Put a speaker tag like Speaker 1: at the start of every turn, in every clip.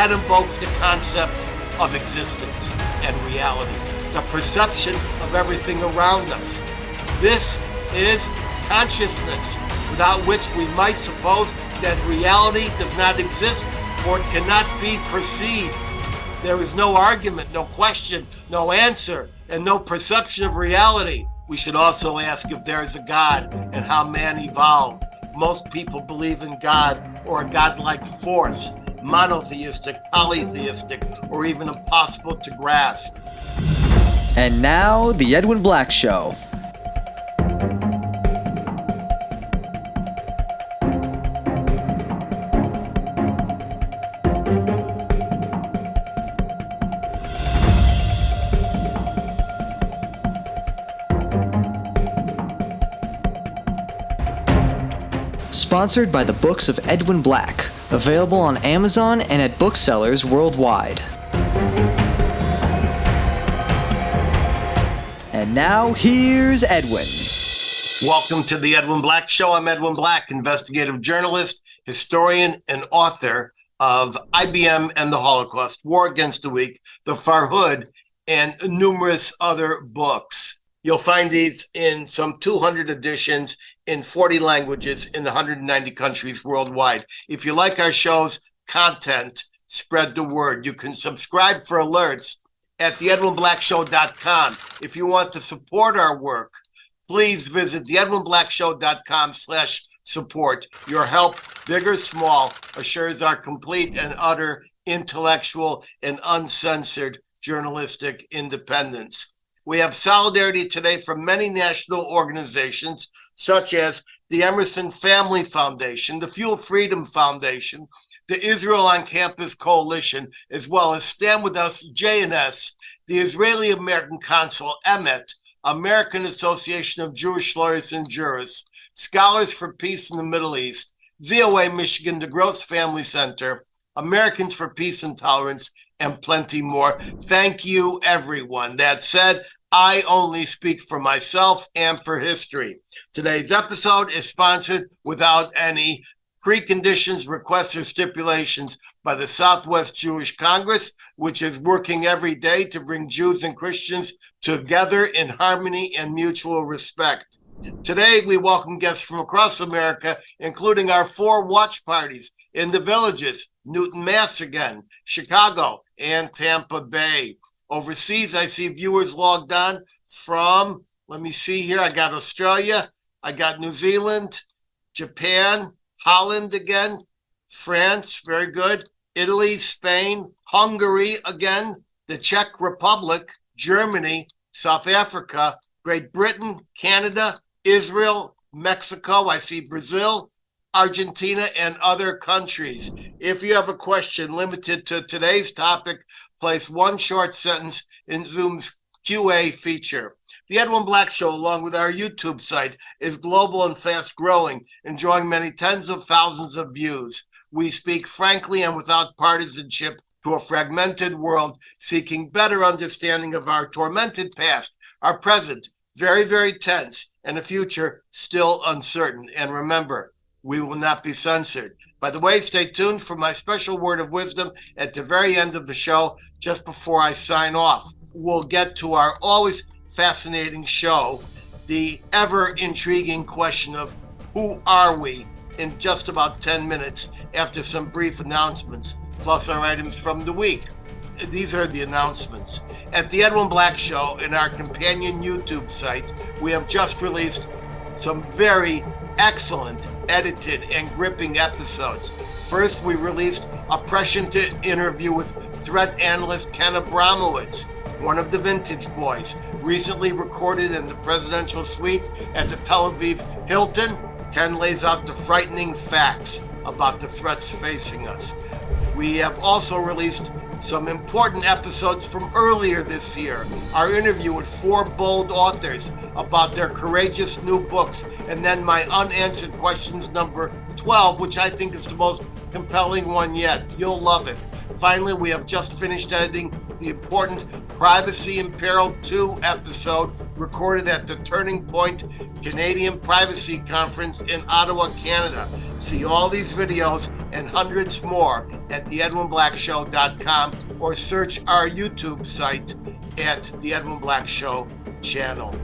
Speaker 1: That invokes the concept of existence and reality, the perception of everything around us. This is consciousness, without which we might suppose that reality does not exist, for it cannot be perceived. There is no argument, no question, no answer, and no perception of reality. We should also ask if there is a God and how man evolved. Most people believe in God or a godlike force, monotheistic, polytheistic, or even impossible to grasp.
Speaker 2: And now, The Edwin Black Show. Sponsored by the Books of Edwin Black, available on Amazon and at booksellers worldwide. And now, here's Edwin.
Speaker 1: Welcome to the Edwin Black Show. I'm Edwin Black, investigative journalist, historian, and author of IBM and the Holocaust, War Against the Weak, The Farhud, and numerous other books. You'll find these in some 200 editions in 40 languages in 190 countries worldwide. If you like our show's content, spread the word. You can subscribe for alerts at theedwinblackshow.com. If you want to support our work, please visit theedwinblackshow.com/support. Your help, big or small, assures our complete and utter intellectual and uncensored journalistic independence. We have solidarity today from many national organizations, such as the Emerson Family Foundation, the Fuel Freedom Foundation, the Israel on Campus Coalition, as well as Stand With Us, JNS, the Israeli-American Council, EMET, American Association of Jewish Lawyers and Jurists, Scholars for Peace in the Middle East, ZOA Michigan, the Gross Family Center, Americans for Peace and Tolerance, and plenty more. Thank you, everyone. That said, I only speak for myself and for history. Today's episode is sponsored without any preconditions, requests, or stipulations by the Southwest Jewish Congress, which is working every day to bring Jews and Christians together in harmony and mutual respect. Today, we welcome guests from across America, including our 4 watch parties in the villages, Newton, Mass again, Chicago, and Tampa Bay. Overseas, I see viewers logged on from, let me see here, I got Australia, I got New Zealand, Japan, Holland again, France, very good, Italy, Spain, Hungary again, the Czech Republic, Germany, South Africa, Great Britain, Canada, Israel, Mexico, I see Brazil, Argentina, and other countries. If you have a question limited to today's topic, place one short sentence in Zoom's QA feature. The Edwin Black Show, along with our YouTube site, is global and fast growing, enjoying many tens of thousands of views. We speak frankly and without partisanship to a fragmented world, seeking better understanding of our tormented past, our present, very, very tense, and a future still uncertain. And remember, we will not be censored. By the way, stay tuned for my special word of wisdom at the very end of the show, just before I sign off. We'll get to our always fascinating show, the ever intriguing question of who are we, in just about 10 minutes after some brief announcements, plus our items from the week. These are the announcements. At the Edwin Black Show and our companion YouTube site, we have just released some very excellent, edited, and gripping episodes. First, we released a prescient interview with threat analyst Ken Abramowitz, one of the Vintage Boys, recently recorded in the presidential suite at the Tel Aviv Hilton. Ken lays out the frightening facts about the threats facing us. We have also released some important episodes from earlier this year. Our interview with 4 bold authors about their courageous new books, and then my unanswered questions number 12, which I think is the most compelling one yet. You'll love it. Finally, we have just finished editing the important Privacy in Peril 2 episode recorded at the Turning Point Canadian Privacy Conference in Ottawa, Canada. See all these videos and hundreds more at theedwinblackshow.com or search our YouTube site at The Edwin Black Show channel.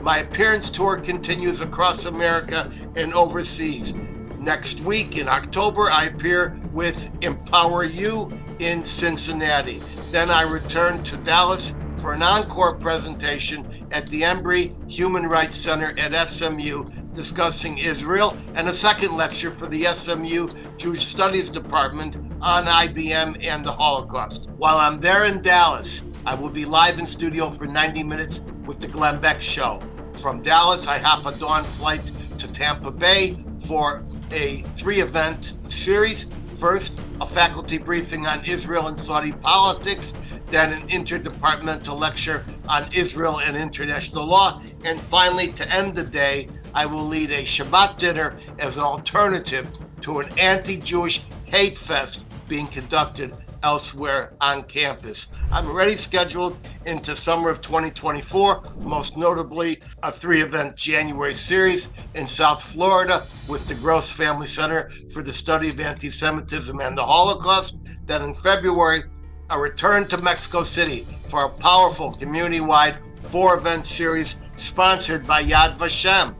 Speaker 1: My appearance tour continues across America and overseas. Next week in October, I appear with Empower You in Cincinnati. Then I return to Dallas for an encore presentation at the Embry Human Rights Center at SMU discussing Israel, and a second lecture for the SMU Jewish Studies Department on IBM and the Holocaust. While I'm there in Dallas, I will be live in studio for 90 minutes with the Glenn Beck Show. From Dallas, I hop a dawn flight to Tampa Bay for a 3-event series. First, a faculty briefing on Israel and Saudi politics, then an interdepartmental lecture on Israel and international law, and finally, to end the day, I will lead a Shabbat dinner as an alternative to an anti-Jewish hate fest being conducted elsewhere on campus. I'm already scheduled into summer of 2024, most notably a 3-event January series in South Florida with the Gross Family Center for the Study of Anti-Semitism and the Holocaust. Then in February, a return to Mexico City for a powerful community-wide 4-event series sponsored by Yad Vashem.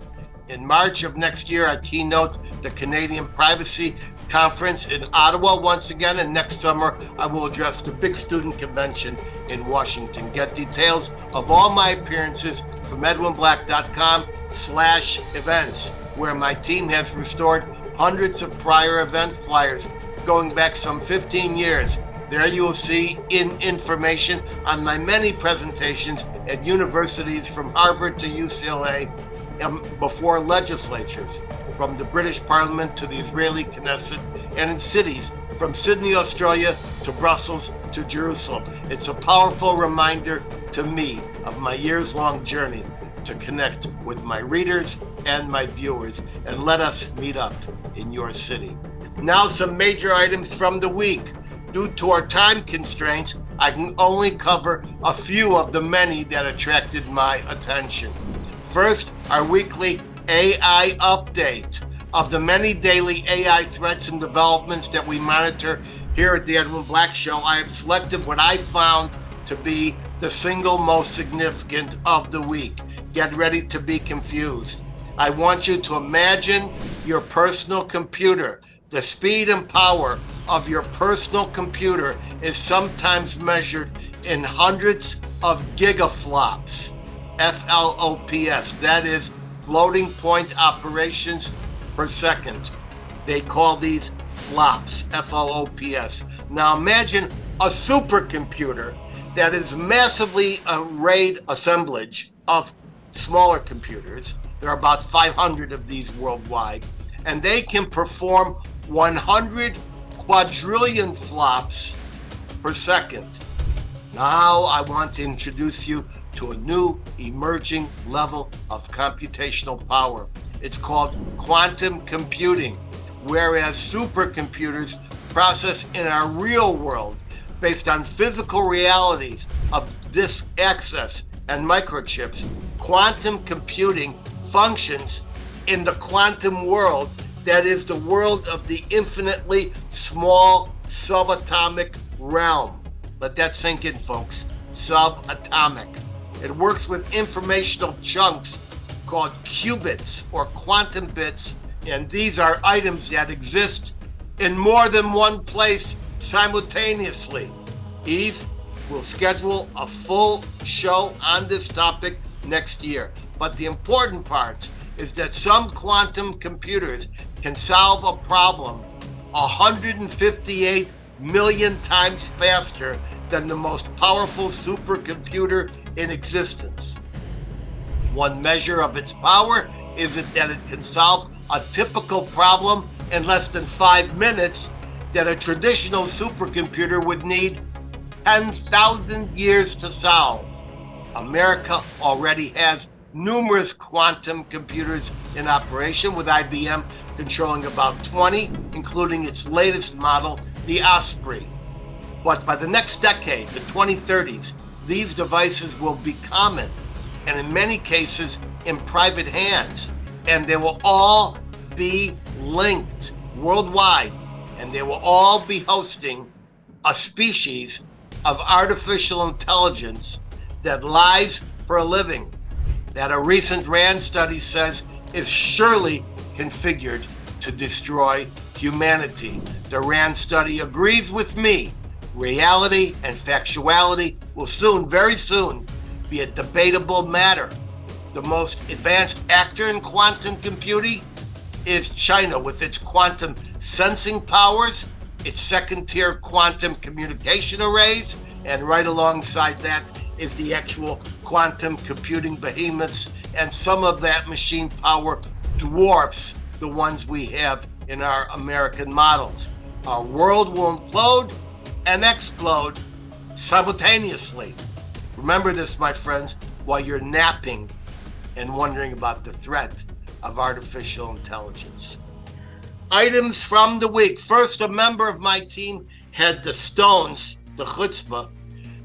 Speaker 1: In March of next year, I keynote the Canadian Privacy Conference in Ottawa once again, and next summer I will address the big student convention in Washington. Get details of all my appearances from edwinblack.com/events, where my team has restored hundreds of prior event flyers going back some 15 years. There you will see information on my many presentations at universities from Harvard to UCLA and before legislatures, from the British Parliament to the Israeli Knesset, and in cities from Sydney, Australia to Brussels to Jerusalem. It's a powerful reminder to me of my years-long journey to connect with my readers and my viewers, and let us meet up in your city. Now some major items from the week. Due to our time constraints, I can only cover a few of the many that attracted my attention. First, our weekly AI update. Of the many daily AI threats and developments that we monitor here at the Edwin Black Show, I have selected what I found to be the single most significant of the week. Get ready to be confused. I want you to imagine your personal computer. The speed and power of your personal computer is sometimes measured in hundreds of gigaflops. FLOPS, that is floating point operations per second. They call these flops, FLOPS. Now imagine a supercomputer that is massively arrayed assemblage of smaller computers. There are about 500 of these worldwide, and they can perform 100 quadrillion flops per second. Now I want to introduce you to a new emerging level of computational power. It's called quantum computing, whereas supercomputers process in our real world based on physical realities of disk access and microchips. Quantum computing functions in the quantum world, that is the world of the infinitely small subatomic realm. Let that sink in, folks. Subatomic. It works with informational chunks called qubits or quantum bits, and these are items that exist in more than one place simultaneously. Eve will schedule a full show on this topic next year, but the important part is that some quantum computers can solve a problem 158 million times faster than the most powerful supercomputer in existence. One measure of its power is that it can solve a typical problem in less than 5 minutes that a traditional supercomputer would need 10,000 years to solve. America already has numerous quantum computers in operation, with IBM controlling about 20, including its latest model, the Osprey. But by the next decade, the 2030s, these devices will be common, and in many cases in private hands, and they will all be linked worldwide, and they will all be hosting a species of artificial intelligence that lies for a living, that a recent RAND study says is surely configured to destroy humanity. The RAND study agrees with me. Reality and factuality will soon, very soon, be a debatable matter. The most advanced actor in quantum computing is China with its quantum sensing powers, its second-tier quantum communication arrays, and right alongside that is the actual quantum computing behemoths, and some of that machine power dwarfs the ones we have in our American models. Our world will implode and explode simultaneously. Remember this, my friends, while you're napping and wondering about the threat of artificial intelligence. Items from the week. First, a member of my team had the stones, the chutzpah,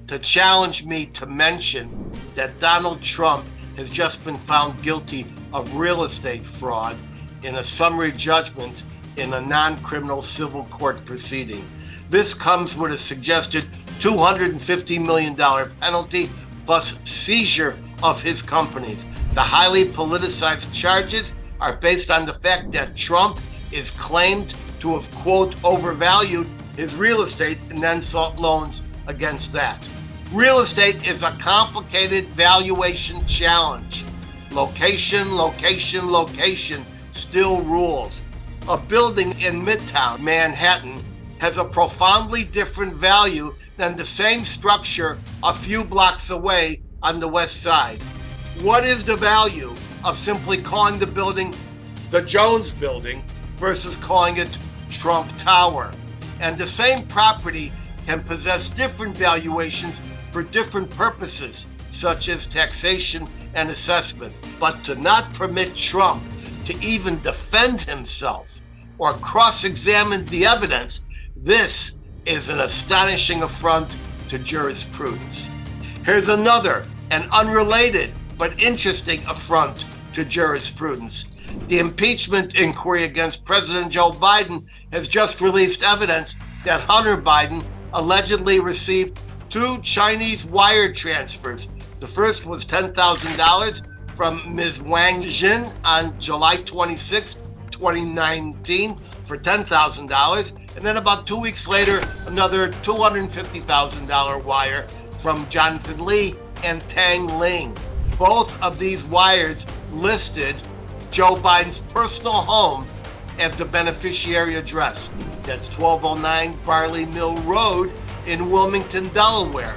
Speaker 1: to challenge me to mention that Donald Trump has just been found guilty of real estate fraud in a summary judgment in a non-criminal civil court proceeding. This comes with a suggested $250 million penalty plus seizure of his companies. The highly politicized charges are based on the fact that Trump is claimed to have, quote, overvalued his real estate and then sought loans against that. Real estate is a complicated valuation challenge. Location, location, location still rules. A building in Midtown Manhattan has a profoundly different value than the same structure a few blocks away on the west side. What is the value of simply calling the building the Jones Building versus calling it Trump Tower? And the same property can possess different valuations for different purposes, such as taxation and assessment. But to not permit Trump to even defend himself or cross-examine the evidence, this is an astonishing affront to jurisprudence. Here's another, an unrelated but interesting affront to jurisprudence. The impeachment inquiry against President Joe Biden has just released evidence that Hunter Biden allegedly received 2 Chinese wire transfers. The first was $10,000 from Ms. Wang Jin on July 26, 2019 for $10,000. And then about 2 weeks later, another $250,000 wire from Jonathan Lee and Tang Ling. Both of these wires listed Joe Biden's personal home as the beneficiary address. That's 1209 Barley Mill Road in Wilmington, Delaware.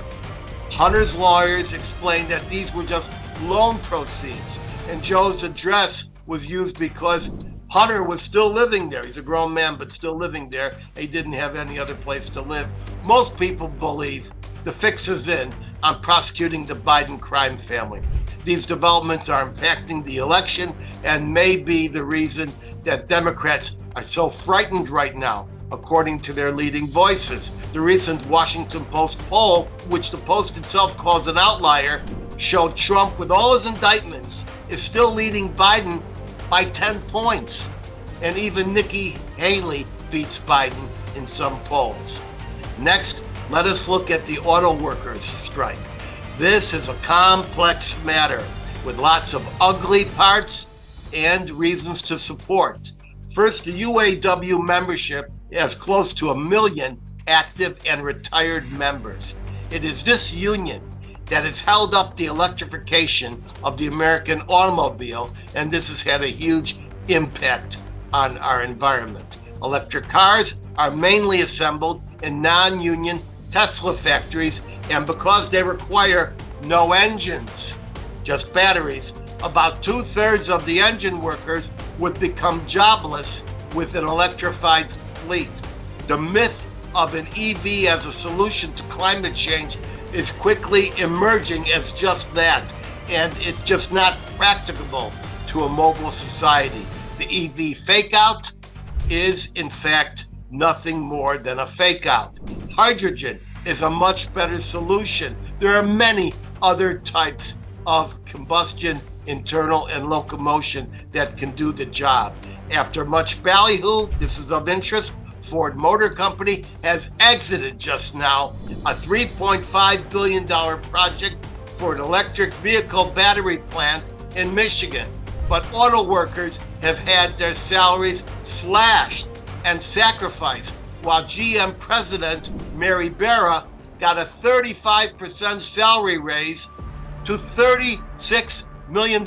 Speaker 1: Hunter's lawyers explained that these were just loan proceeds, and Joe's address was used because Hunter was still living there. He's a grown man, but still living there. He didn't have any other place to live. Most people believe the fix is in on prosecuting the Biden crime family. These developments are impacting the election and may be the reason that Democrats are so frightened right now, according to their leading voices. The recent Washington Post poll, which the Post itself calls an outlier, showed Trump, with all his indictments, is still leading Biden by 10 points. And even Nikki Haley beats Biden in some polls. Next, let us look at the auto workers' strike. This is a complex matter with lots of ugly parts and reasons to support. First, the UAW membership has close to 1 million active and retired members. It is this union that has held up the electrification of the American automobile, and this has had a huge impact on our environment. Electric cars are mainly assembled in non-union Tesla factories, and because they require no engines, just batteries, about 2/3 of the engine workers would become jobless with an electrified fleet. The myth of an EV as a solution to climate change is quickly emerging as just that, and it's just not practicable to a mobile society. The EV fake-out is, in fact, nothing more than a fake-out. Hydrogen is a much better solution. There are many other types of combustion, internal, and locomotion that can do the job. After much ballyhoo, this is of interest, Ford Motor Company has exited just now a $3.5 billion project for an electric vehicle battery plant in Michigan. But auto workers have had their salaries slashed and sacrificed, while GM President Mary Barra got a 35% salary raise to $36 million,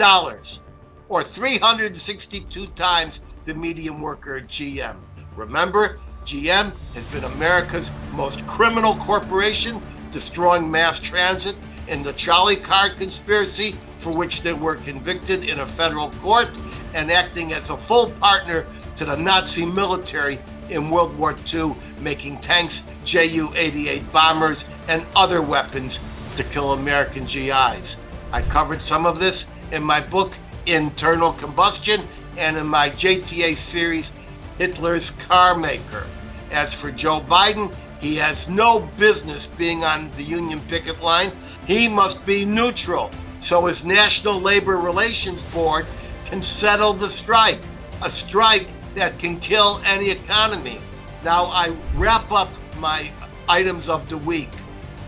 Speaker 1: or 362 times the median worker at GM. Remember, GM has been America's most criminal corporation, destroying mass transit in the trolley car conspiracy, for which they were convicted in a federal court, and acting as a full partner to the Nazi military in World War II, making tanks, Ju-88 bombers, and other weapons to kill American GIs. I covered some of this in my book, Internal Combustion, and in my JTA series, Hitler's Car Maker. As for Joe Biden, he has no business being on the union picket line. He must be neutral, so his National Labor Relations Board can settle the strike, a strike that can kill any economy. Now, I wrap up my items of the week,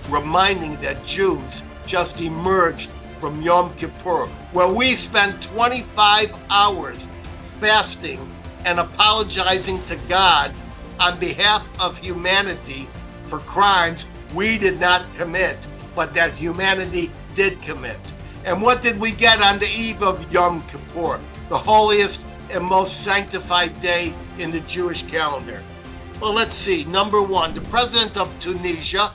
Speaker 1: reminding that Jews just emerged from Yom Kippur, where we spent 25 hours fasting and apologizing to God on behalf of humanity for crimes we did not commit, but that humanity did commit. And what did we get on the eve of Yom Kippur, the holiest and most sanctified day in the Jewish calendar? Well, let's see. Number one, the president of Tunisia,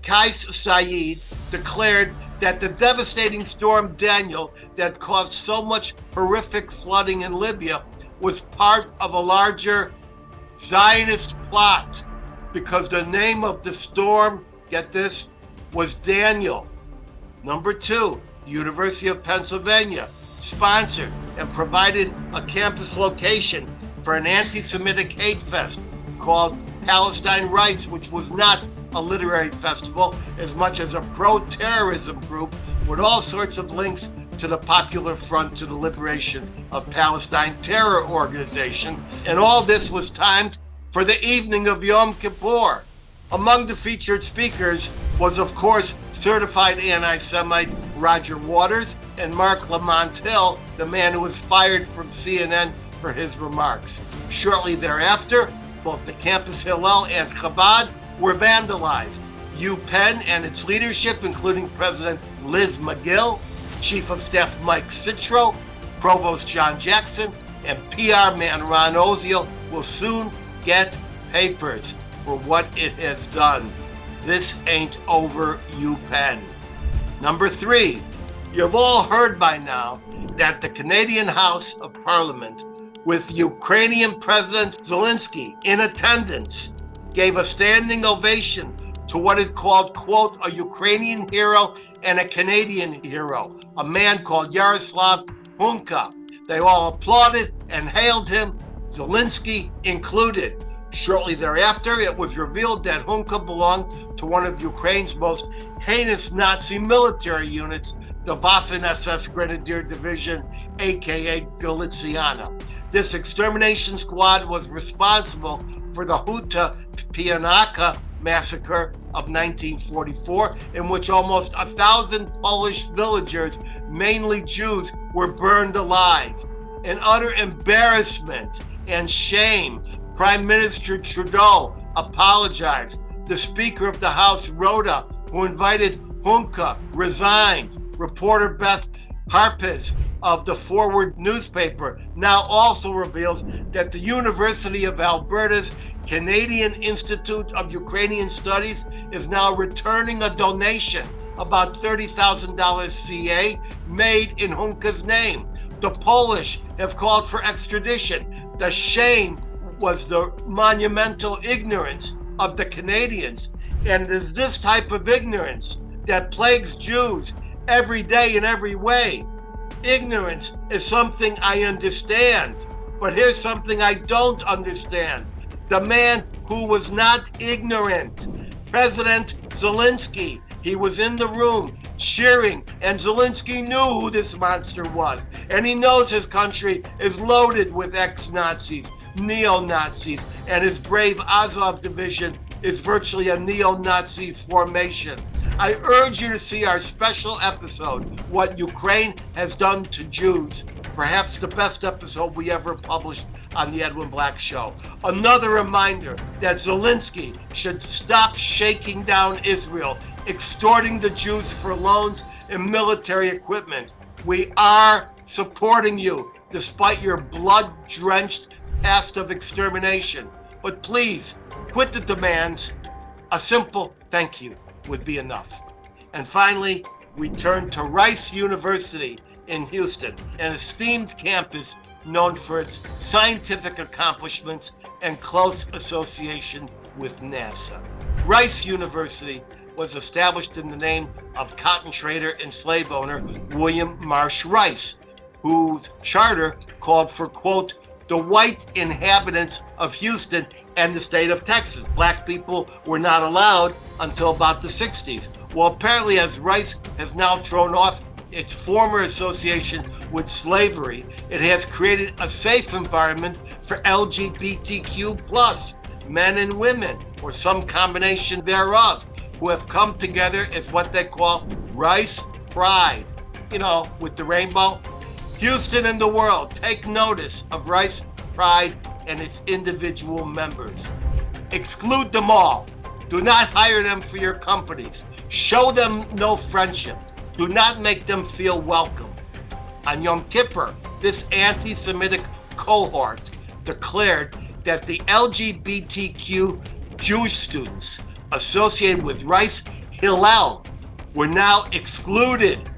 Speaker 1: Kais Saied, declared that the devastating storm Daniel that caused so much horrific flooding in Libya was part of a larger Zionist plot, because the name of the storm, get this, was Daniel. Number two, the University of Pennsylvania sponsored and provided a campus location for an anti-Semitic hate fest called Palestine Rights, which was not a literary festival as much as a pro-terrorism group with all sorts of links to the Popular Front to the Liberation of Palestine terror organization. And all this was timed for the evening of Yom Kippur. Among the featured speakers was, of course, certified anti-Semite Roger Waters and Mark Lamont Hill, the man who was fired from CNN for his remarks. Shortly thereafter, both the Campus Hillel and Chabad were vandalized. UPenn and its leadership, including President Liz McGill, Chief of Staff Mike Citro, Provost John Jackson, and PR man Ron Oziel will soon get papers for what it has done. This ain't over, UPenn. Number three, you've all heard by now that the Canadian House of Parliament, with Ukrainian President Zelensky in attendance, gave a standing ovation to what it called, quote, a Ukrainian hero and a Canadian hero, a man called Yaroslav Hunka. They all applauded and hailed him, Zelensky included. Shortly thereafter, it was revealed that Hunka belonged to one of Ukraine's most heinous Nazi military units, the Waffen-SS Grenadier Division, aka Galiciana. This extermination squad was responsible for the Huta Pianaka massacre of 1944, in which almost 1,000 Polish villagers, mainly Jews, were burned alive. In utter embarrassment and shame, Prime Minister Trudeau apologized. The Speaker of the House, Rhoda, who invited Hunka, resigned. Reporter Beth Harpez of the Forward newspaper now also reveals that the University of Alberta's Canadian Institute of Ukrainian Studies is now returning a donation, about $30,000 CA, made in Hunka's name. The Polish have called for extradition. The shame was the monumental ignorance of the Canadians. And it is this type of ignorance that plagues Jews every day in every way. Ignorance is something I understand, but here's something I don't understand. The man who was not ignorant President Zelensky. He was in the room cheering, and Zelensky knew who this monster was. And he knows his country is loaded with ex-Nazis, neo-Nazis, and his brave Azov division is virtually a neo-Nazi formation. I urge you to see our special episode, What Ukraine Has Done to Jews. Perhaps the best episode we ever published on the Edwin Black Show. Another reminder that Zelensky should stop shaking down Israel, extorting the Jews for loans and military equipment. We are supporting you, despite your blood-drenched past of extermination. But please, quit the demands. A simple thank you would be enough. And finally, we turn to Rice University in Houston, an esteemed campus known for its scientific accomplishments and close association with NASA. Rice University was established in the name of cotton trader and slave owner William Marsh Rice, whose charter called for, quote, the white inhabitants of Houston and the state of Texas. Black people were not allowed until about the 60s. Well, apparently, as Rice has now thrown off its former association with slavery, it has created a safe environment for LGBTQ plus men and women, or some combination thereof, who have come together as what they call Rice Pride. You know, with the rainbow. Houston and the world, take notice of Rice Pride and its individual members. Exclude them all. Do not hire them for your companies. Show them no friendship. Do not make them feel welcome. On Yom Kippur, this anti-Semitic cohort declared that the LGBTQ Jewish students associated with Rice Hillel were now excluded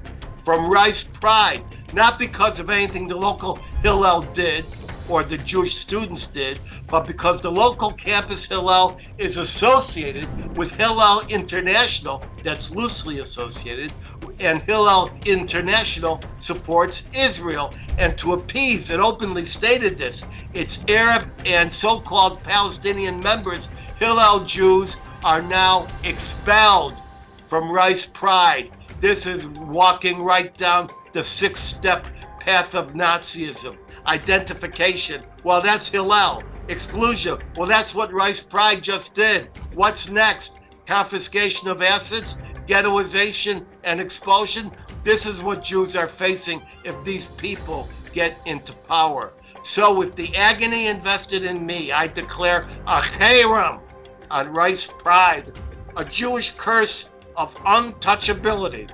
Speaker 1: from Rice Pride, not because of anything the local Hillel did or the Jewish students did, but because the local campus Hillel is associated with Hillel International, that's loosely associated, and Hillel International supports Israel. And to appease, it openly stated this, its Arab and so-called Palestinian members, Hillel Jews, are now expelled from Rice Pride. This is walking right down the 6-step path of Nazism. Identification, well, that's Hillel. Exclusion, well, that's what Rice Pride just did. What's next? Confiscation of assets, ghettoization, and expulsion? This is what Jews are facing if these people get into power. So with the agony invested in me, I declare a cherem on Rice Pride, a Jewish curse of untouchability.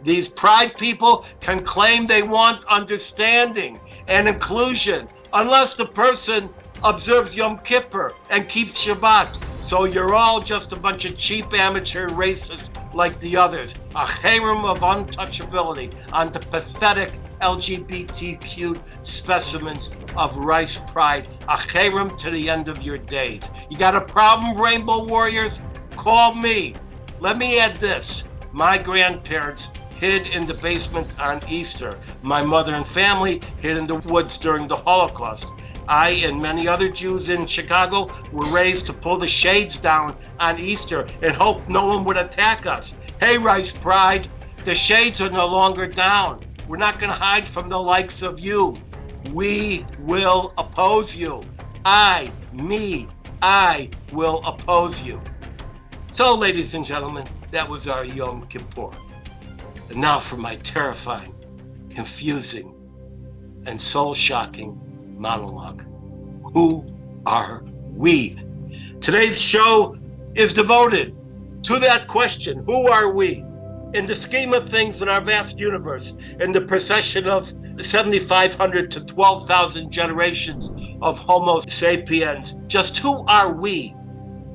Speaker 1: These pride people can claim they want understanding and inclusion unless the person observes Yom Kippur and keeps Shabbat. So you're all just a bunch of cheap amateur racists like the others. A cherem of untouchability on the pathetic LGBTQ specimens of Rice Pride. A cherem to the end of your days. You got a problem, Rainbow Warriors? Call me. Let me add this. My grandparents hid in the basement on Easter. My mother and family hid in the woods during the Holocaust. I and many other Jews in Chicago were raised to pull the shades down on Easter and hope no one would attack us. Hey, Rice Pride, the shades are no longer down. We're not going to hide from the likes of you. We will oppose you. I will oppose you. So, ladies and gentlemen, that was our Yom Kippur. And now for my terrifying, confusing, and soul-shocking monologue. Who are we? Today's show is devoted to that question. Who are we? In the scheme of things in our vast universe, in the procession of 7,500 to 12,000 generations of Homo sapiens, just who are we?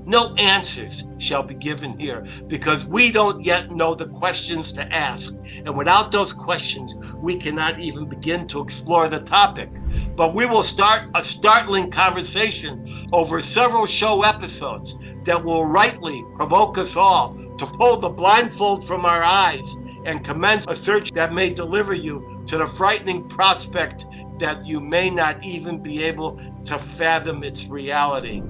Speaker 1: No answers shall be given here because we don't yet know the questions to ask. And without those questions, we cannot even begin to explore the topic. But we will start a startling conversation over several show episodes that will rightly provoke us all to pull the blindfold from our eyes and commence a search that may deliver you to the frightening prospect that you may not even be able to fathom its reality.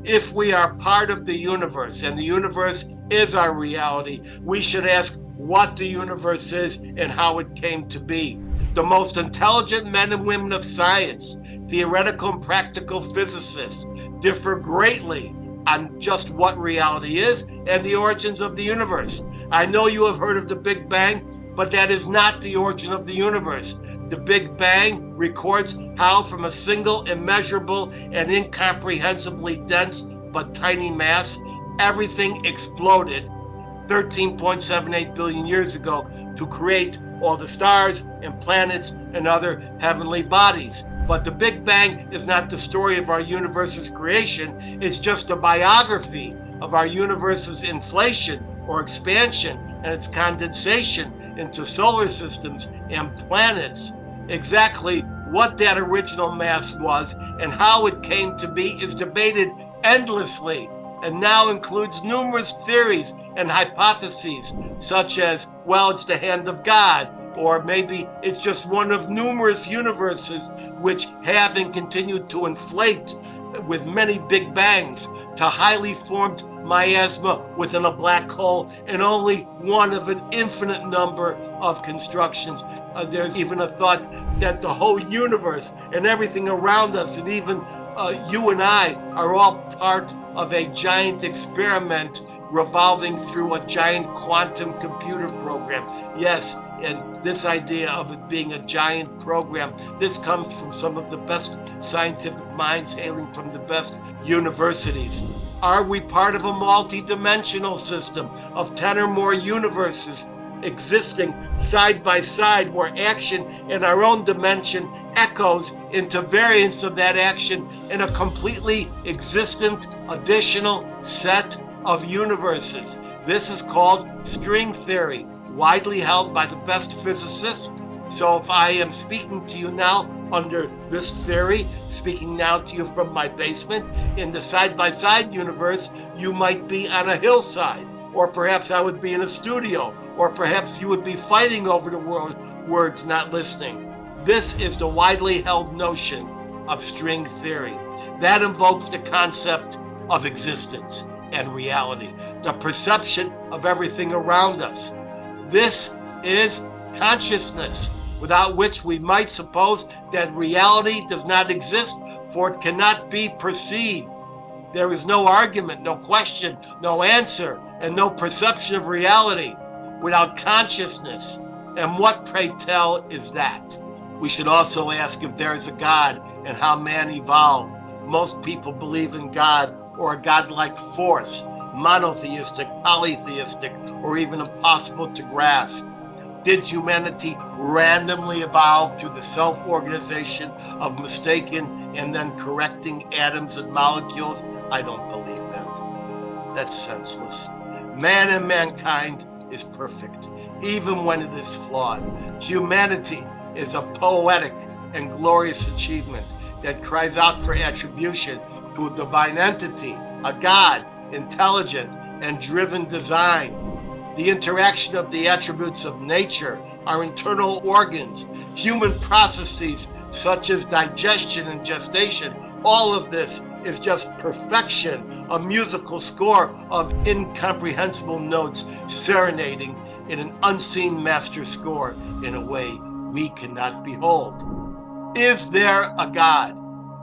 Speaker 1: If we are part of the universe and the universe is our reality, we should ask what the universe is and how it came to be. The most intelligent men and women of science, theoretical and practical physicists, differ greatly on just what reality is and the origins of the universe. I know you have heard of the Big Bang, but that is not the origin of the universe. The Big Bang records how from a single immeasurable and incomprehensibly dense but tiny mass, everything exploded 13.78 billion years ago to create all the stars and planets and other heavenly bodies. But the Big Bang is not the story of our universe's creation. It's just a biography of our universe's inflation or expansion and its condensation into solar systems and planets. Exactly what that original mass was and how it came to be is debated endlessly, and now includes numerous theories and hypotheses, such as, well, it's the hand of God, or maybe it's just one of numerous universes which have and continue to inflate with many big bangs to highly formed miasma within a black hole, and only one of an infinite number of constructions. There's even a thought that the whole universe and everything around us, and even you and I, are all part of a giant experiment revolving through a giant quantum computer program. Yes, and this idea of it being a giant program, this comes from some of the best scientific minds hailing from the best universities. Are we part of a multi-dimensional system of 10 or more universes existing side by side, where action in our own dimension echoes into variants of that action in a completely existent additional set of universes? This is called string theory, widely held by the best physicists. So if I am speaking to you now under this theory, speaking now to you from my basement, in the side-by-side universe, you might be on a hillside, or perhaps I would be in a studio, or perhaps you would be fighting over the words, not listening. This is the widely held notion of string theory. That invokes the concept of existence and reality, the perception of everything around us. This is consciousness, without which we might suppose that reality does not exist, for it cannot be perceived. There is no argument, no question, no answer, and no perception of reality without consciousness. And what, pray tell, is that? We should also ask if there is a God and how man evolved. Most people believe in God or a godlike force, monotheistic, polytheistic, or even impossible to grasp. Did humanity randomly evolve through the self-organization of mistaken and then correcting atoms and molecules? I don't believe that. That's senseless. Man and mankind is perfect, even when it is flawed. Humanity is a poetic and glorious achievement that cries out for attribution to a divine entity, a God, intelligent and driven design. The interaction of the attributes of nature, our internal organs, human processes such as digestion and gestation, all of this is just perfection, a musical score of incomprehensible notes serenading in an unseen master score in a way we cannot behold. Is there a God?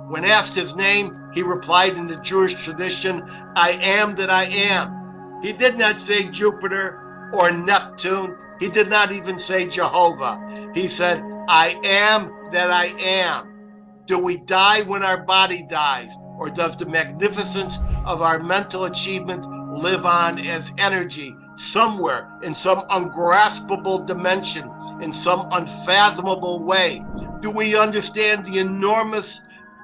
Speaker 1: When asked his name, he replied in the Jewish tradition, I am that I am. He did not say Jupiter or Neptune. He did not even say Jehovah. He said, I am that I am. Do we die when our body dies? Or does the magnificence of our mental achievement live on as energy somewhere in some ungraspable dimension, in some unfathomable way? Do we understand the enormous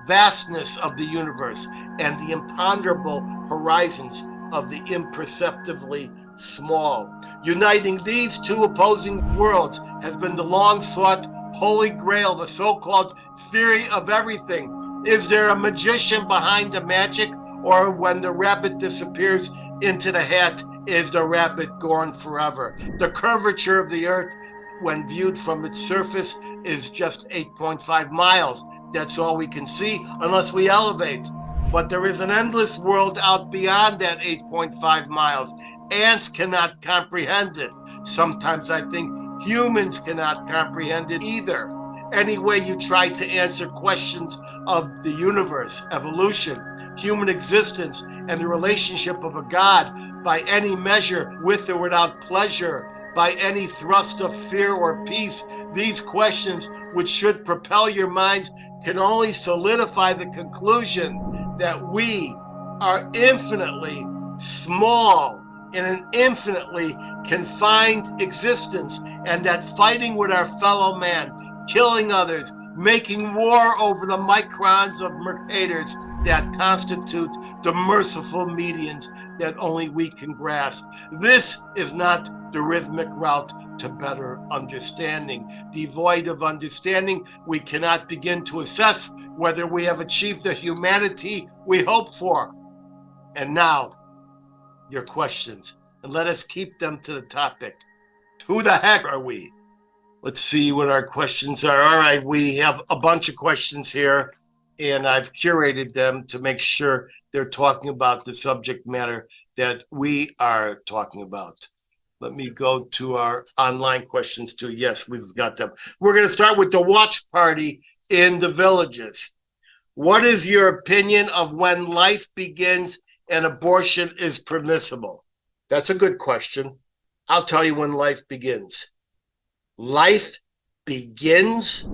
Speaker 1: vastness of the universe and the imponderable horizons of the imperceptibly small? Uniting these two opposing worlds has been the long-sought holy grail, the so-called theory of everything. Is there a magician behind the magic, or when the rabbit disappears into the hat, is the rabbit gone forever? The curvature of the earth, when viewed from its surface, is just 8.5 miles. That's all we can see unless we elevate. But there is an endless world out beyond that 8.5 miles. Ants cannot comprehend it. Sometimes I think humans cannot comprehend it either. Any way you try to answer questions of the universe, evolution, human existence, and the relationship of a God by any measure, with or without pleasure, by any thrust of fear or peace, these questions, which should propel your minds, can only solidify the conclusion that we are infinitely small in an infinitely confined existence, and that fighting with our fellow man, killing others, making war over the microns of mercators that constitute the merciful medians that only we can grasp. This is not the rhythmic route to better understanding. Devoid of understanding, we cannot begin to assess whether we have achieved the humanity we hope for. And now, your questions, and let us keep them to the topic. Who the heck are we? Let's see what our questions are. All right, we have a bunch of questions here, and I've curated them to make sure they're talking about the subject matter that we are talking about. Let me go to our online questions too. Yes, we've got them. We're going to start with the watch party in the villages. What is your opinion of when life begins and abortion is permissible? That's a good question. I'll tell you when life begins. Life begins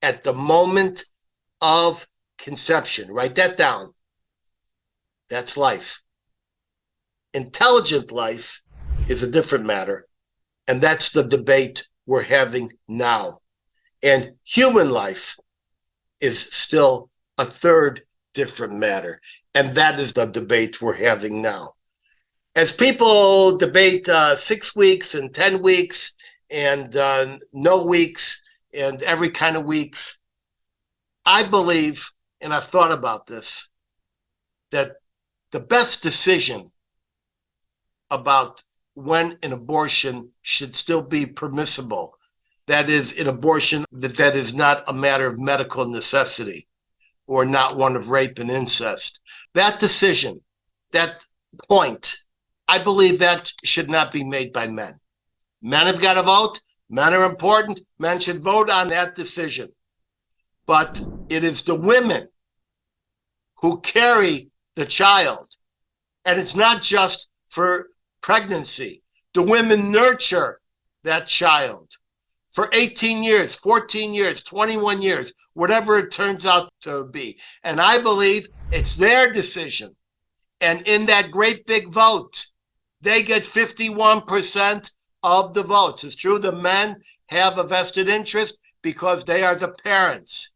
Speaker 1: at the moment of conception. Write that down. That's life. Intelligent life is a different matter, and that's the debate we're having now. And human life is still a third different matter, and that is the debate we're having now. As people debate 6 weeks and 10 weeks and no weeks and every kind of weeks, I believe, and I've thought about this, that the best decision about when an abortion should still be permissible, that is, an abortion that is not a matter of medical necessity or not one of rape and incest, that decision, that point, I believe that should not be made by men. Men have got to vote. Men are important. Men should vote on that decision. But it is the women who carry the child. And it's not just for pregnancy. The women nurture that child for 18 years, 14 years, 21 years, whatever it turns out to be. And I believe it's their decision. And in that great big vote, they get 51% of the votes. It's true the men have a vested interest because they are the parents.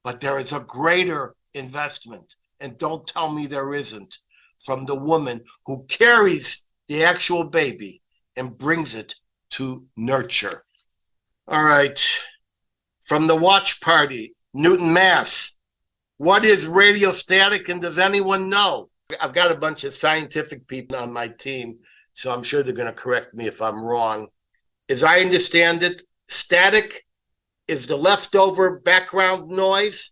Speaker 1: But there is a greater investment, and don't tell me there isn't, from the woman who carries the actual baby and brings it to nurture. All right. From the watch party, Newton, Mass. What is radiostatic, and does anyone know? I've got a bunch of scientific people on my team, so I'm sure they're going to correct me if I'm wrong. As I understand it, static is the leftover background noise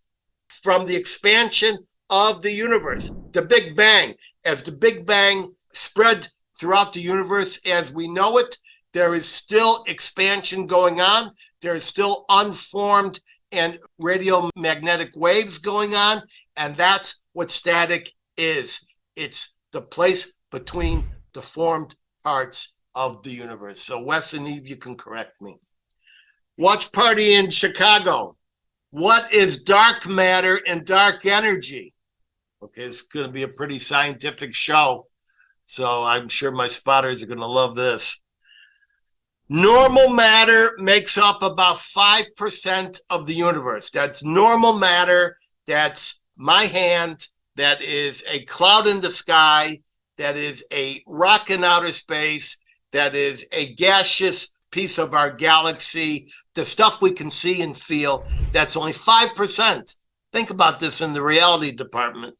Speaker 1: from the expansion of the universe, the Big Bang. As the Big Bang spread throughout the universe as we know it, there is still expansion going on. There is still unformed and radiomagnetic waves going on, and that's what static is. It's the place between the formed parts of the universe. So Wes and Eve, you can correct me. Watch party in Chicago. What is dark matter and dark energy? Okay, it's going to be a pretty scientific show, so I'm sure my spotters are going to love this. Normal matter makes up about 5% of the universe. That's normal matter. That's my hand. That is a cloud in the sky. That is a rock in outer space. That is a gaseous piece of our galaxy. The stuff we can see and feel, that's only 5%. Think about this in the reality department.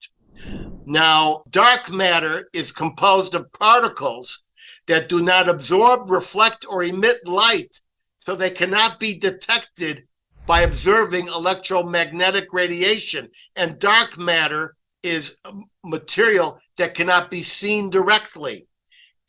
Speaker 1: Now, dark matter is composed of particles that do not absorb, reflect, or emit light, so they cannot be detected by observing electromagnetic radiation. And dark matter is material that cannot be seen directly.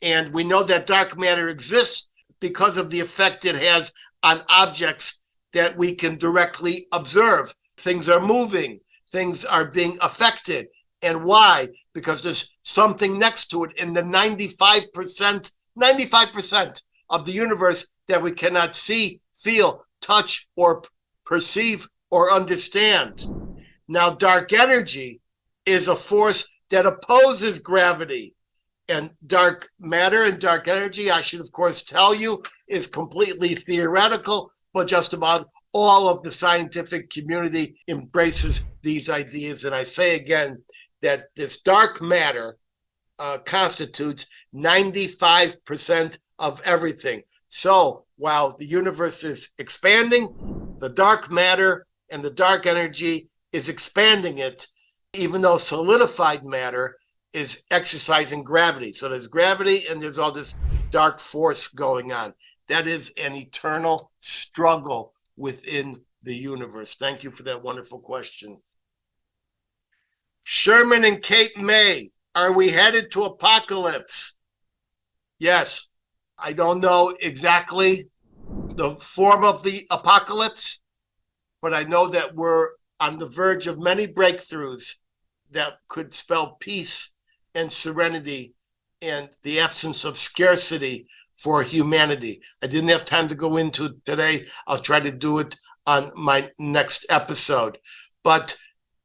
Speaker 1: And we know that dark matter exists because of the effect it has on objects that we can directly observe. Things are moving, things are being affected. And why? Because there's something next to it in the 95% of the universe that we cannot see, feel, touch, or perceive or understand. Now, dark energy is a force that opposes gravity. And dark matter and dark energy, I should, of course, tell you, is completely theoretical, but just about all of the scientific community embraces these ideas. And I say again that this dark matter constitutes 95% of everything. So while the universe is expanding, the dark matter and the dark energy is expanding it, even though solidified matter is exercising gravity. So there's gravity and there's all this dark force going on. That is an eternal struggle within the universe. Thank you for that wonderful question. Sherman and Cape May, are we headed to apocalypse? Yes. I don't know exactly the form of the apocalypse, but I know that we're on the verge of many breakthroughs that could spell peace and serenity and the absence of scarcity for humanity. I didn't have time to go into it today. I'll try to do it on my next episode. But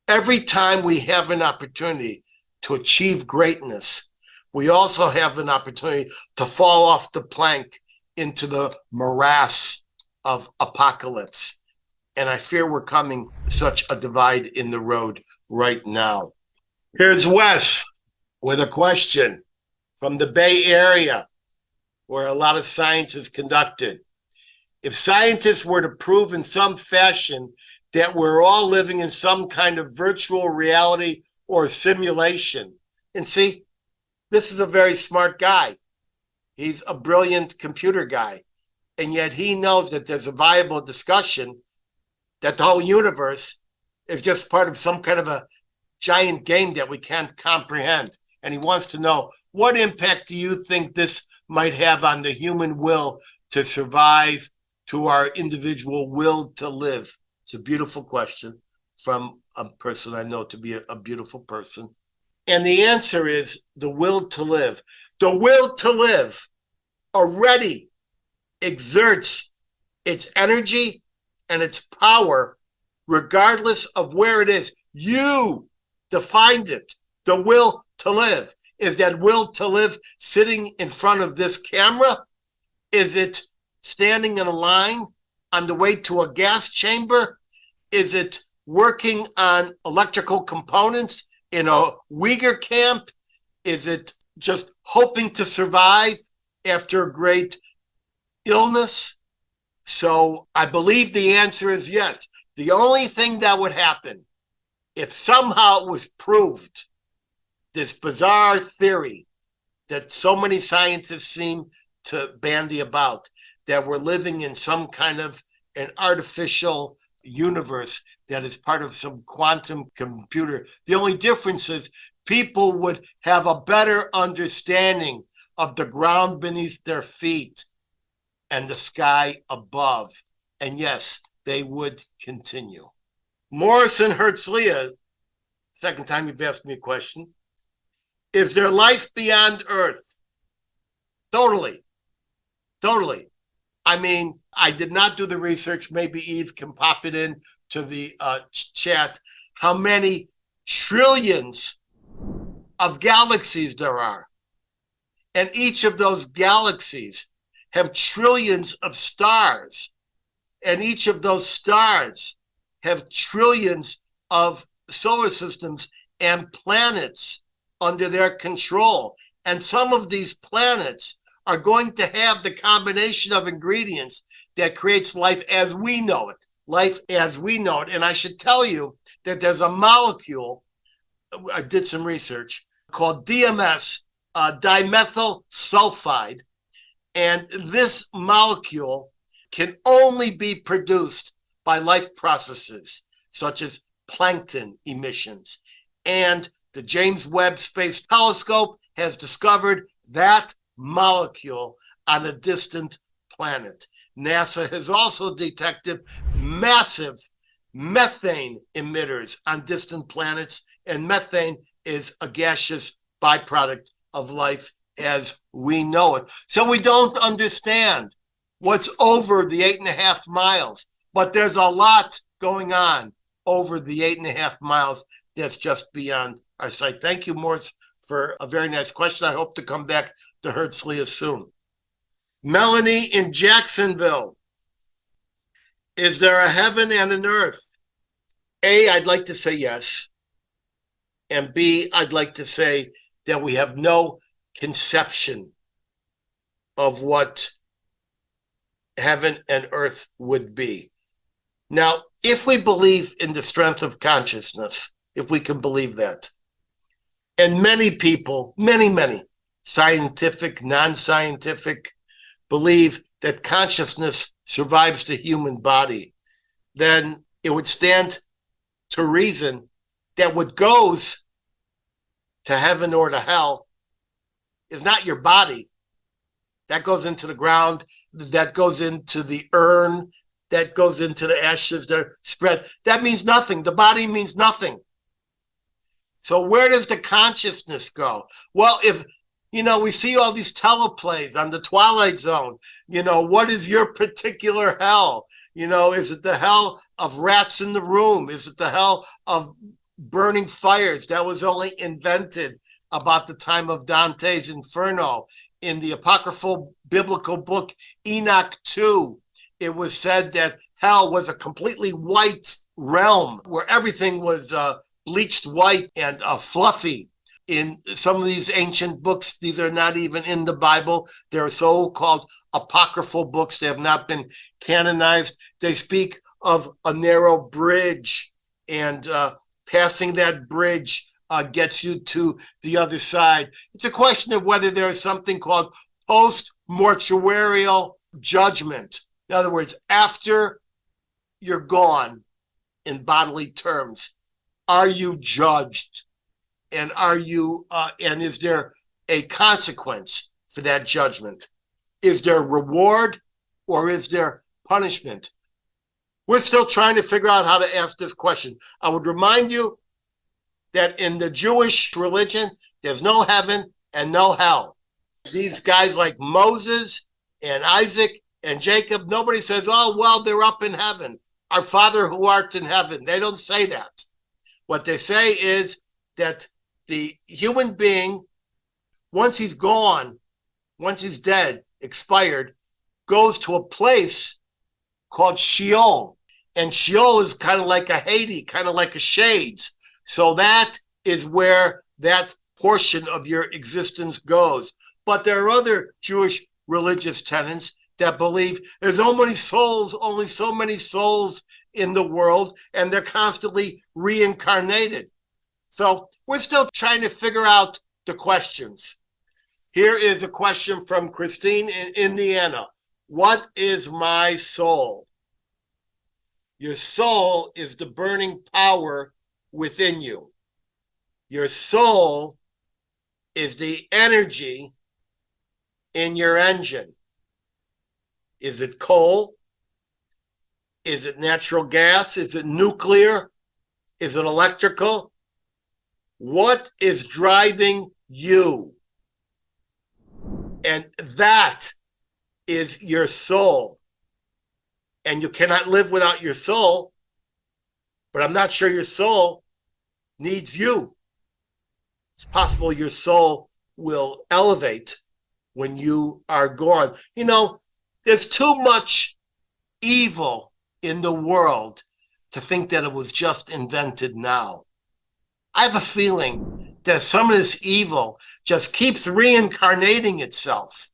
Speaker 1: every time we have an opportunity to achieve greatness, we also have an opportunity to fall off the plank into the morass of apocalypse. And I fear we're coming such a divide in the road right now. Here's Wes with a question from the Bay Area, where a lot of science is conducted. If scientists were to prove in some fashion that we're all living in some kind of virtual reality or simulation, and see, this is a very smart guy. He's a brilliant computer guy. And yet he knows that there's a viable discussion that the whole universe is just part of some kind of a giant game that we can't comprehend. And he wants to know, what impact do you think this might have on the human will to survive, to our individual will to live? It's a beautiful question from a person I know to be a beautiful person. And the answer is the will to live. The will to live already exerts its energy and its power regardless of where it is. You defined it. The will to live. Is that will to live sitting in front of this camera? Is it standing in a line on the way to a gas chamber? Is it working on electrical components in a Uyghur camp? Is it just hoping to survive after a great illness? So I believe the answer is yes. The only thing that would happen if somehow it was proved, this bizarre theory that so many scientists seem to bandy about, that we're living in some kind of an artificial universe that is part of some quantum computer. The only difference is people would have a better understanding of the ground beneath their feet and the sky above. And yes, they would continue. Morrison Herzliya, second time you've asked me a question. Is there life beyond Earth? Totally. I mean, I did not do the research. Maybe Eve can pop it in to the chat. How many trillions of galaxies there are. And each of those galaxies have trillions of stars. And each of those stars have trillions of solar systems and planets under their control. And some of these planets are going to have the combination of ingredients that creates life as we know it. Life as we know it. And I should tell you that there's a molecule, I did some research, called DMS, dimethyl sulfide. And this molecule can only be produced by life processes, such as plankton emissions. And the James Webb Space Telescope has discovered that molecule on a distant planet. NASA has also detected massive methane emitters on distant planets, and methane is a gaseous byproduct of life as we know it. So we don't understand what's over the 8.5 miles, but there's a lot going on over the 8.5 miles that's just beyond our sight. Thank you, Morse, for a very nice question. I hope to come back to Herzliya soon. Melanie in Jacksonville. Is there a heaven and an earth? A, I'd like to say yes. And B, I'd like to say that we have no conception of what heaven and earth would be. Now, if we believe in the strength of consciousness, if we can believe that, and many people, many, scientific, non-scientific, believe that consciousness survives the human body, then it would stand to reason that what goes to heaven or to hell is not your body. That goes into the ground, that goes into the urn, that goes into the ashes that are spread. That means nothing. The body means nothing. So where does the consciousness go? Well, if, we see all these teleplays on the Twilight Zone, what is your particular hell? Is it the hell of rats in the room? Is it the hell of burning fires? That was only invented about the time of Dante's Inferno. In the apocryphal biblical book Enoch 2, it was said that hell was a completely white realm where everything was bleached white and fluffy. In some of these ancient books, these are not even in the Bible. They're so-called apocryphal books. They have not been canonized. They speak of a narrow bridge, and passing that bridge gets you to the other side. It's a question of whether there is something called post-mortuarial judgment. In other words, after you're gone, in bodily terms, are you judged? And and is there a consequence for that judgment? Is there reward or is there punishment? We're still trying to figure out how to ask this question. I would remind you that in the Jewish religion, there's no heaven and no hell. These guys like Moses and Isaac and Jacob, nobody says, oh, well, they're up in heaven. Our Father who art in heaven. They don't say that. What they say is that the human being, once he's gone, once he's dead, expired, goes to a place called Sheol. And Sheol is kind of like a Hades, kind of like a Shades. So that is where that portion of your existence goes. But there are other Jewish religious tenets that believe there's only so many souls in the world, and they're constantly reincarnated. So we're still trying to figure out the questions. Here is a question from Christine in Indiana. What is my soul? Your soul is the burning power within you. Your soul is the energy in your engine. Is it coal? Is it natural gas? Is it nuclear? Is it electrical? What is driving you? And that is your soul. And you cannot live without your soul, but I'm not sure your soul needs you. It's possible your soul will elevate when you are gone. There's too much evil in the world to think that it was just invented now. I have a feeling that some of this evil just keeps reincarnating itself.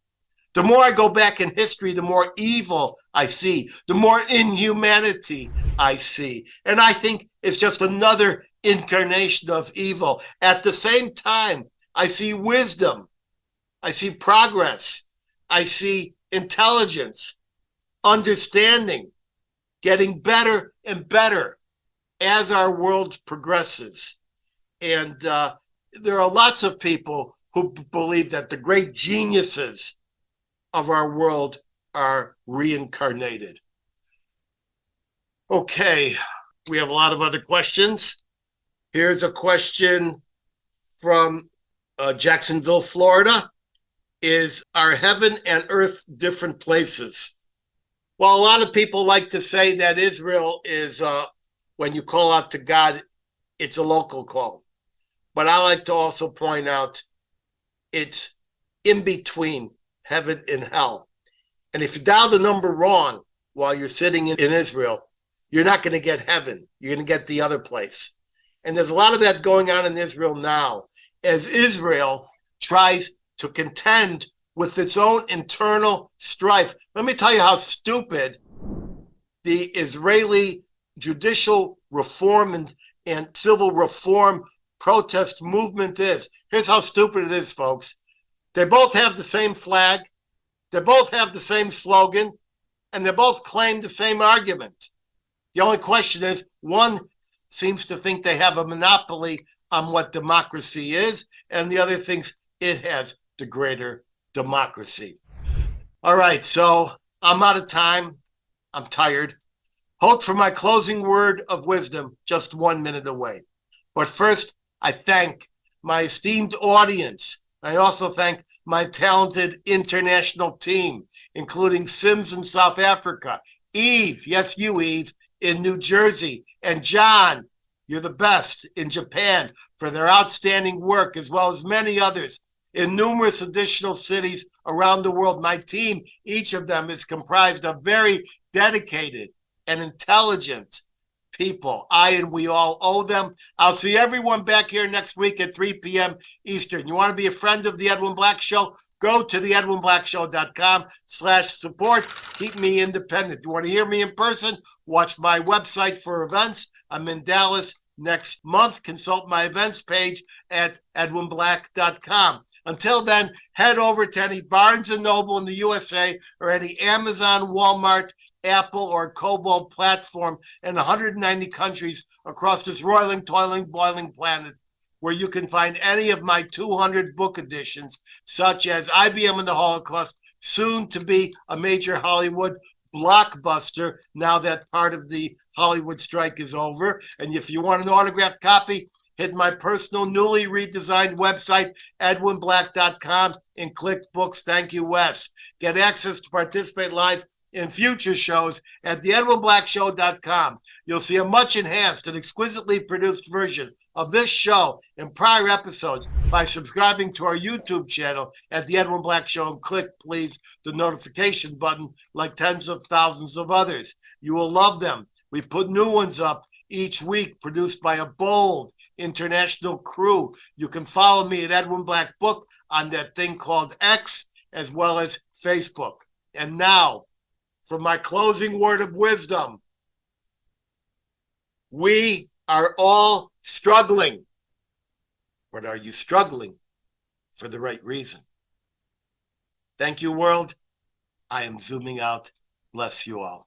Speaker 1: The more I go back in history, the more evil I see, the more inhumanity I see. And I think it's just another incarnation of evil. At the same time, I see wisdom. I see progress. I see intelligence, understanding. getting better and better as our world progresses. And there are lots of people who believe that the great geniuses of our world are reincarnated. Okay, we have a lot of other questions. Here's a question from Jacksonville, Florida. Are heaven and earth different places? Well, a lot of people like to say that Israel is, when you call out to God, it's a local call. But I like to also point out it's in between heaven and hell. And if you dial the number wrong while you're sitting in Israel, you're not going to get heaven. You're going to get the other place. And there's a lot of that going on in Israel now as Israel tries to contend with its own internal strife. Let me tell you how stupid the Israeli judicial reform and civil reform protest movement is. Here's how stupid it is, folks. They both have the same flag. They both have the same slogan, and they both claim the same argument. The only question is, one seems to think they have a monopoly on what democracy is, and the other thinks it has the greater democracy. All right, so I'm out of time. I'm tired. Hold for my closing word of wisdom, just 1 minute away. But first, I thank my esteemed audience. I also thank my talented international team, including Sims in South Africa, Eve, yes, you, Eve, in New Jersey, and John, you're the best, in Japan, for their outstanding work, as well as many others in numerous additional cities around the world. My team, each of them, is comprised of very dedicated and intelligent people. We all owe them. I'll see everyone back here next week at 3 p.m. Eastern. You want to be a friend of the Edwin Black Show? Go to theedwinblackshow.com/support. Keep me independent. You want to hear me in person? Watch my website for events. I'm in Dallas next month. Consult my events page at edwinblack.com. Until then, head over to any Barnes & Noble in the USA or any Amazon, Walmart, Apple, or Kobo platform in 190 countries across this roiling, toiling, boiling planet, where you can find any of my 200 book editions, such as IBM and the Holocaust, soon to be a major Hollywood blockbuster now that part of the Hollywood strike is over. And if you want an autographed copy, hit my personal newly redesigned website, edwinblack.com, and click books. Thank you, Wes. Get access to participate live in future shows at theedwinblackshow.com. You'll see a much enhanced and exquisitely produced version of this show and prior episodes by subscribing to our YouTube channel at The Edwin Black Show, and click, please, the notification button like tens of thousands of others. You will love them. We put new ones up each week, produced by a bold international crew. You can follow me at Edwin Black Book on that thing called X, as well as Facebook. And now, for my closing word of wisdom, we are all struggling. But are you struggling for the right reason? Thank you, world. I am zooming out. Bless you all.